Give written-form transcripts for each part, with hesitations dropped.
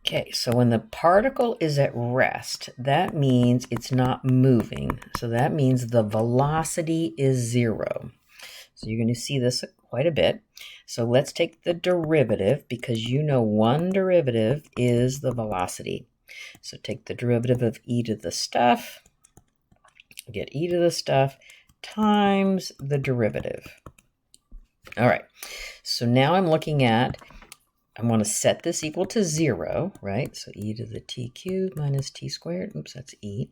Okay, so when the particle is at rest, that means it's not moving. So that means the velocity is 0. So you're going to see this quite a bit. So let's take the derivative, because you know one derivative is the velocity. So take the derivative of e to the stuff, get e to the stuff times the derivative. All right, so now I'm looking at, I want to set this equal to 0, right? So e to the t cubed minus t squared. Oops, that's e.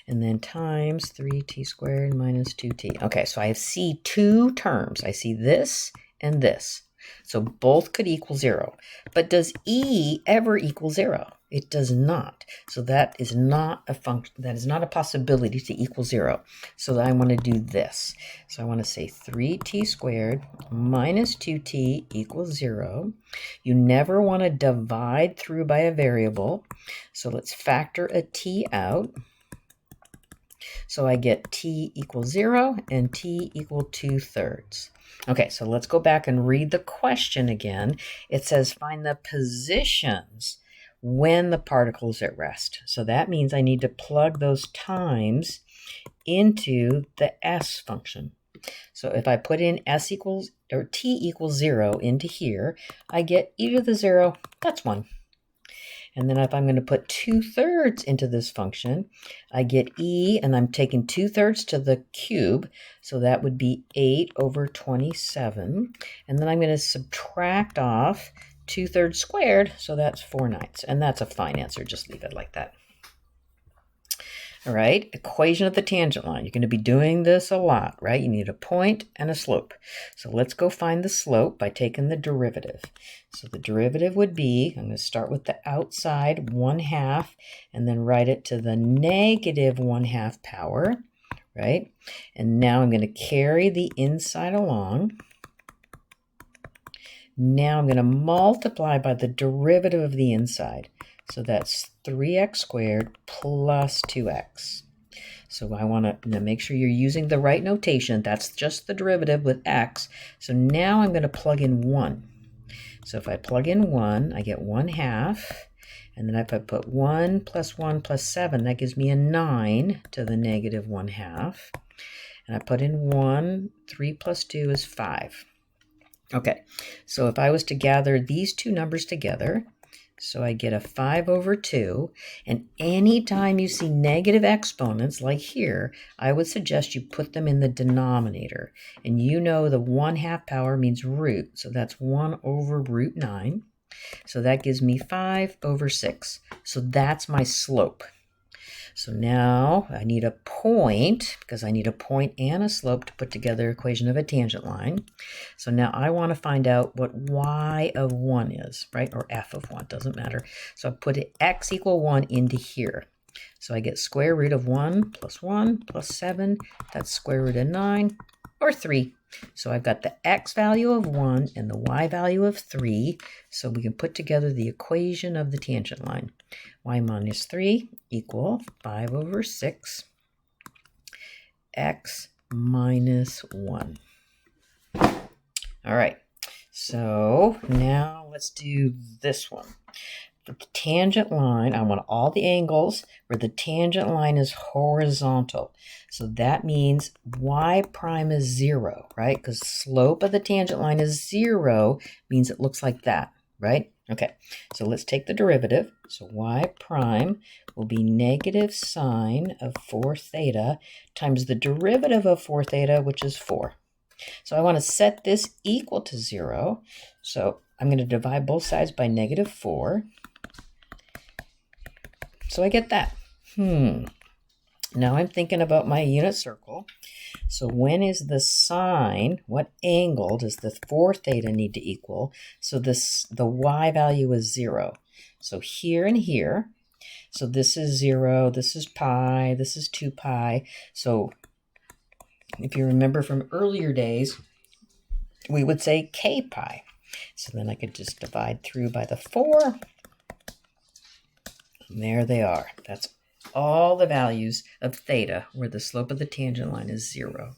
And then times 3t squared minus 2t. Okay, so I see two terms. I see this and this. So both could equal 0. But does e ever equal 0? It does not. So that is not a function. That is not a possibility to equal 0. So I want to do this. So I want to say 3t squared minus 2t equals 0. You never want to divide through by a variable. So let's factor a t out. So I get t equals 0 and t equal 2/3. Okay, so let's go back and read the question again. It says find the positions when the particle is at rest. So that means I need to plug those times into the s function. So if I put in s equals, or t equals 0 into here, I get e to the 0, that's 1. And then if I'm going to put 2/3 into this function, I get e, and I'm taking 2/3 to the cube, so that would be 8 over 27. And then I'm going to subtract off 2/3 squared, so that's 4/9. And that's a fine answer. Just leave it like that. All right, equation of the tangent line. You're going to be doing this a lot, right? You need a point and a slope. So let's go find the slope by taking the derivative. So the derivative would be, I'm going to start with the outside 1/2 and then write it to the negative 1/2 power, right? And now I'm going to carry the inside along. Now I'm going to multiply by the derivative of the inside. So that's 3x squared plus 2x. So I want to make sure you're using the right notation. That's just the derivative with x. So now I'm going to plug in 1. So if I plug in 1, I get 1/2. And then if I put 1 plus 1 plus 7, that gives me a 9 to the negative 1/2. And I put in 1, 3 plus 2 is 5. Okay, so if I was to gather these two numbers together, so I get a 5 over 2, and anytime you see negative exponents, like here, I would suggest you put them in the denominator. And you know the 1/2 power means root, so that's 1 over root 9. So that gives me 5 over 6. So that's my slope. So now I need a point, because I need a point and a slope to put together equation of a tangent line. So now I want to find out what y of 1 is, right? Or f of 1, doesn't matter. So I put x equal 1 into here. So I get square root of 1 plus 7, that's square root of 9, or 3. So I've got the x value of 1 and the y value of 3, so we can put together the equation of the tangent line. Y minus 3 equal 5 over 6, x minus 1. All right, so now let's do this one. For the tangent line, I want all the angles where the tangent line is horizontal. So that means y prime is 0, right? Because slope of the tangent line is 0, means it looks like that, right? Okay, so let's take the derivative. So y prime will be negative sine of 4 theta times the derivative of 4 theta, which is 4. So I want to set this equal to 0. So I'm going to divide both sides by negative 4. So I get that. Now I'm thinking about my unit circle. So when is the sine, what angle does the 4 theta need to equal? So the y value is 0. So here and here. So this is 0, this is pi, this is 2 pi. So if you remember from earlier days, we would say k pi. So then I could just divide through by the 4. And there they are. That's all the values of theta where the slope of the tangent line is 0.